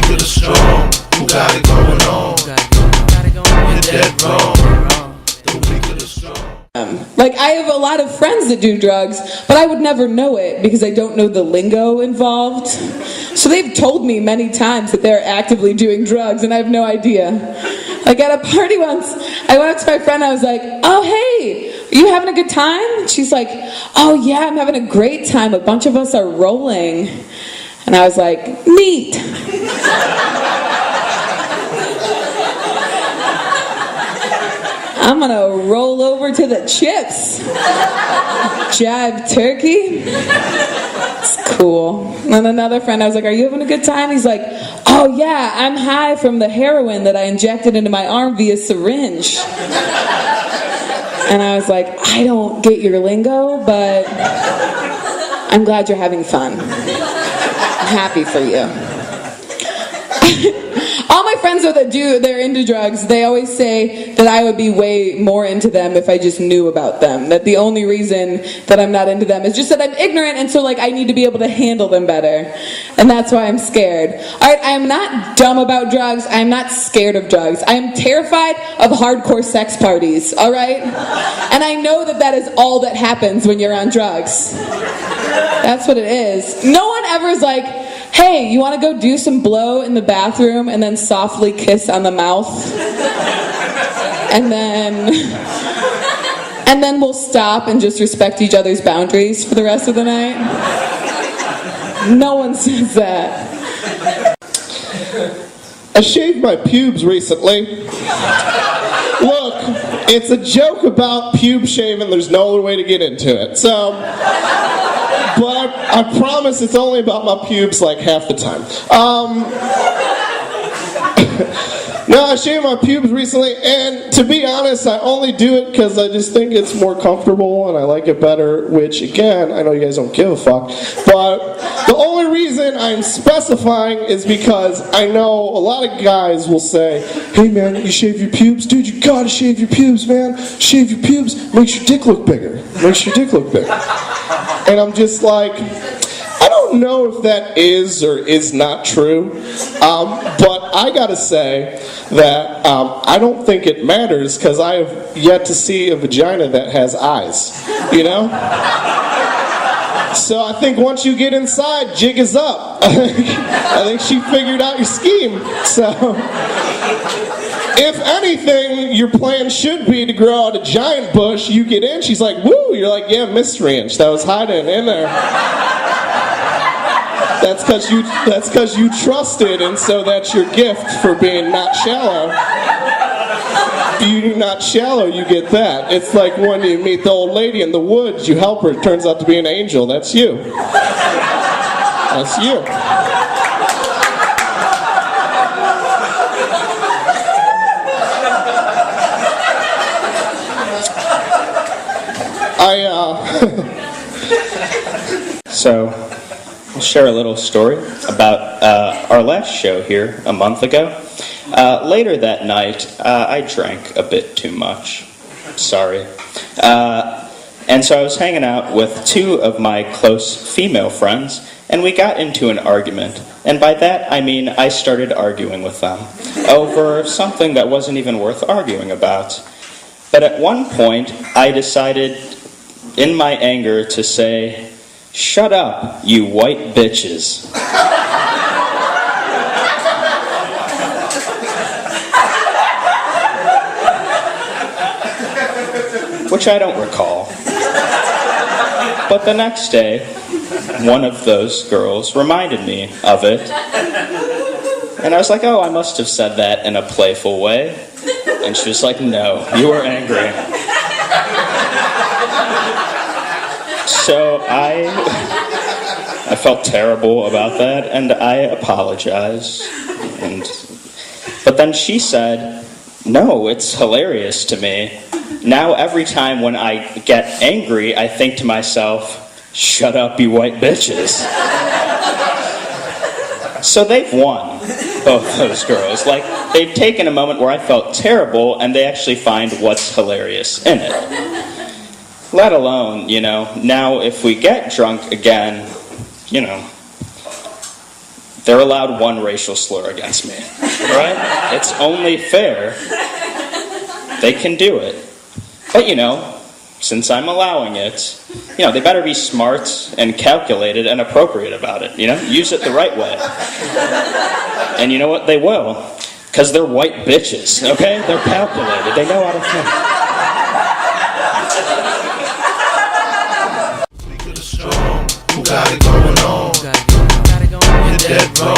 weak or the strong, who got it going on? You're dead wrong. The weak or the strong. Like, I have a lot of friends that do drugs, but I would never know it because I don't know the lingo involved. So they've told me many times that they're actively doing drugs, and I have no idea. Like, at a party once, I went up to my friend, I was like, oh, hey, are you having a good time? And she's like, oh, yeah, I'm having a great time. A bunch of us are rolling. And I was like, neat. I'm gonna roll over to the chips. Jive turkey. It's cool. And another friend, I was like, are you having a good time? He's like, oh yeah, I'm high from the heroin that I injected into my arm via syringe. And I was like, I don't get your lingo, but I'm glad you're having fun. I'm happy for you. All my friends they're into drugs, they always say that I would be way more into them if I just knew about them. That the only reason that I'm not into them is just that I'm ignorant, and so like I need to be able to handle them better. And that's why I'm scared. Alright, I am not dumb about drugs. I am not scared of drugs. I am terrified of hardcore sex parties, alright? And I know that is all that happens when you're on drugs. That's what it is. No one ever is like, hey, you want to go do some blow in the bathroom and then softly kiss on the mouth? And then we'll stop and just respect each other's boundaries for the rest of the night? No one says that. I shaved my pubes recently. Look, it's a joke about pube shaving. There's no other way to get into it. So... but I promise it's only about my pubes like half the time. No, I shaved my pubes recently, and to be honest, I only do it because I just think it's more comfortable and I like it better, which, again, I know you guys don't give a fuck, but the only reason I'm specifying is because I know a lot of guys will say, hey man, you shave your pubes? Dude, you gotta shave your pubes, man. Shave your pubes, makes your dick look bigger. Makes your dick look bigger. And I'm just like, I don't know if that is or is not true, but I gotta say that I don't think it matters because I have yet to see a vagina that has eyes, you know? So I think once you get inside, jig is up. I think she figured out your scheme. So, if anything, your plan should be to grow out a giant bush. You get in, she's like, woo! You're like, yeah, mystery inch. That was hiding in there. That's because you trusted, and so that's your gift for being not shallow. You're not shallow, you get that. It's like when you meet the old lady in the woods, you help her, it turns out to be an angel. That's you. That's you. So, I'll share a little story about our last show here a month ago. Later that night, I drank a bit too much. Sorry. And so I was hanging out with two of my close female friends, and we got into an argument. And by that, I mean I started arguing with them over something that wasn't even worth arguing about. But at one point, I decided, in my anger, to say, "Shut up, you white bitches." Which I don't recall. But the next day, one of those girls reminded me of it. And I was like, oh, I must have said that in a playful way. And she was like, no, you were angry. So I felt terrible about that, and I apologized. But then she said, no, it's hilarious to me. Now every time when I get angry, I think to myself, shut up, you white bitches. So they've won, both those girls. Like, they've taken a moment where I felt terrible, and they actually find what's hilarious in it. Let alone, now if we get drunk again, they're allowed one racial slur against me. Right? It's only fair. They can do it. But, since I'm allowing it, they better be smart and calculated and appropriate about it, Use it the right way. And you know what? They will. Because they're white bitches, okay? They're calculated. They know how to think. Weak of the strong, who got it going on? You're dead wrong.